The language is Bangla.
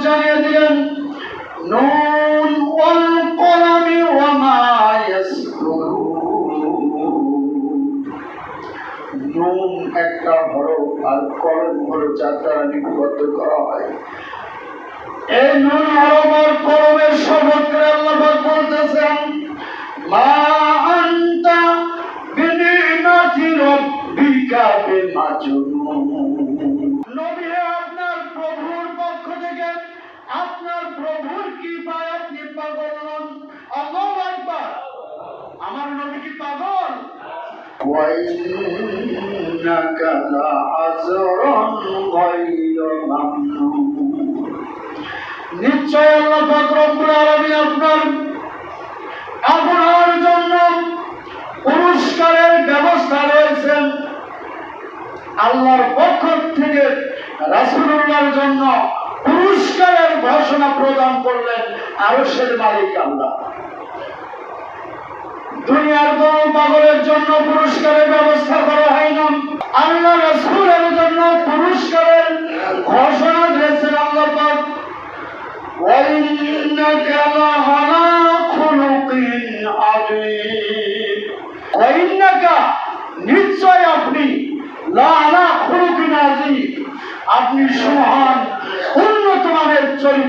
জানিয়ে দিলেন, নুন ওয়াল কলামি ওয়া মা ইয়াসতুরুন। নুন একটা হরফ আর কলম হলো যার দ্বারা লিপিবদ্ধ করা হয়। এই নুন হরফ আর কলমের শপথ করে আল্লাহ পাক বলতেছেন, মা আনতা বিনিমাতি রাব্বিকা বিমাজনুন। নবী, আপনার প্রভুর পক্ষ থেকে আপনার প্রভুর কৃপায় আপনি পাগল নন। আল্লাহু আকবার। আমার নবী কি পাগল? ওয়া ইন্নাকা লাআজরান গায়রা মামনুন। নিশ্চয় আল্লাহ পাক রব্বুল আলামিন আপনার জন্য পুরস্কারের ব্যবস্থা রয়েছেন। আল্লাহর পক্ষ থেকে রাসূলুল্লাহর জন্য পুরস্কারের ঘোষণা প্রদান করলেন আরশের মালিক আল্লাহ। দুনিয়ার কোন পাগলের জন্য পুরস্কারের ব্যবস্থা করা হয় না, আল্লাহ রাসূলের জন্য পুরস্কারের ঘোষণা দিয়েছেন আল্লাহ পাক। ওয়া ইন্নাকা লাআলা খুলুকিন আযীম। ওয়া ইন্নাকা, নিশ্চয় আপনি, লাআলা খুলুকিন আযীম, আপনি সুমহান উন্নত মানের চরিত্র